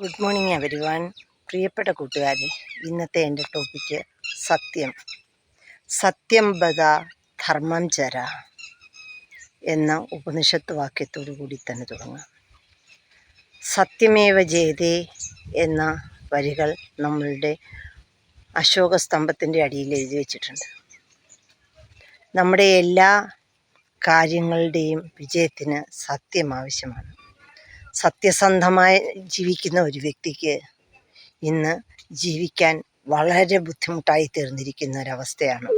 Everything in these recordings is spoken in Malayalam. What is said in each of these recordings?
Good morning everyone. പ്രിയപ്പെട്ട കൂട്ടുകാരെ, ഇന്നത്തെ എൻ്റെ ടോപ്പിക്ക് സത്യം. സത്യം ബദ ധർമ്മം ചര എന്ന ഉപനിഷത്ത് വാക്യത്തോടു കൂടി തന്നെ തുടങ്ങാം. സത്യമേവ ജയതേ എന്ന വരികൾ നമ്മളുടെ അശോക സ്തംഭത്തിൻ്റെ അടിയിൽ എഴുതി വച്ചിട്ടുണ്ട്. നമ്മുടെ എല്ലാ കാര്യങ്ങളുടെയും വിജയത്തിന് സത്യം ആവശ്യമാണ്. സത്യസന്ധമായി ജീവിക്കുന്ന ഒരു വ്യക്തിക്ക് ഇന്ന് ജീവിക്കാൻ വളരെ ബുദ്ധിമുട്ടായി തീർന്നിരിക്കുന്ന ഒരവസ്ഥയാണ്.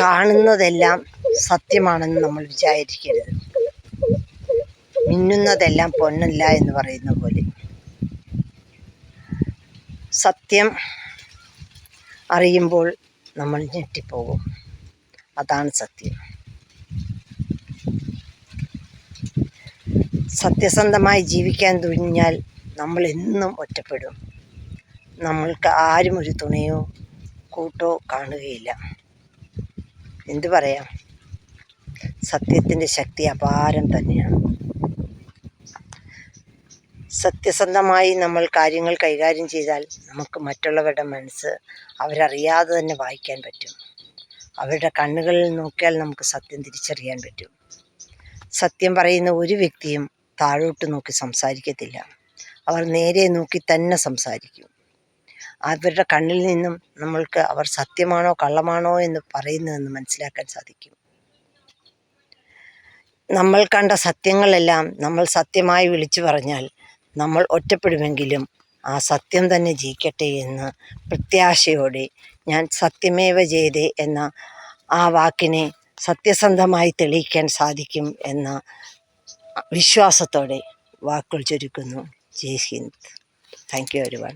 കാണുന്നതെല്ലാം സത്യമാണെന്ന് നമ്മൾ വിചാരിക്കരുത്. മിന്നുന്നതെല്ലാം പൊന്നല്ല എന്ന് പറയുന്ന പോലെ സത്യം അറിയുമ്പോൾ നമ്മൾ ഞെട്ടിപ്പോകും. അതാണ് സത്യം. സത്യസന്ധമായി ജീവിക്കാൻ തുനിഞ്ഞാൽ നമ്മൾ എന്നും ഒറ്റപ്പെടും. നമ്മൾക്ക് ആരും ഒരു തുണയോ കൂട്ടോ കാണുകയില്ല. എന്തു പറയാം, സത്യത്തിൻ്റെ ശക്തി അപാരം തന്നെയാണ്. സത്യസന്ധമായി നമ്മൾ കാര്യങ്ങൾ കൈകാര്യം ചെയ്താൽ നമുക്ക് മറ്റുള്ളവരുടെ മനസ്സ് അവരറിയാതെ തന്നെ വായിക്കാൻ പറ്റും. അവരുടെ കണ്ണുകളിൽ നോക്കിയാൽ നമുക്ക് സത്യം തിരിച്ചറിയാൻ പറ്റും. സത്യം പറയുന്ന ഒരു വ്യക്തിയും താഴോട്ട് നോക്കി സംസാരിക്കത്തില്ല. അവർ നേരെ നോക്കി തന്നെ സംസാരിക്കും. അവരുടെ കണ്ണിൽ നിന്നും നമ്മൾക്ക് അവർ സത്യമാണോ കള്ളമാണോ എന്ന് പറയുന്നതെന്ന് മനസ്സിലാക്കാൻ സാധിക്കും. നമ്മൾ കണ്ട സത്യങ്ങളെല്ലാം നമ്മൾ സത്യമായി വിളിച്ചു പറഞ്ഞാൽ നമ്മൾ ഒറ്റപ്പെടുമെങ്കിലും ആ സത്യം തന്നെ ജയിക്കട്ടെ എന്ന് പ്രത്യാശയോടെ ഞാൻ സത്യമേവ ജയതേ എന്ന ആ വാക്കിനെ സത്യസന്ധമായി തെളിയിക്കാൻ സാധിക്കും എന്ന വിശ്വാസത്തോടെ വാക്കുകൾ ചുരുക്കുന്നു. Jai Hind. Thank you everyone.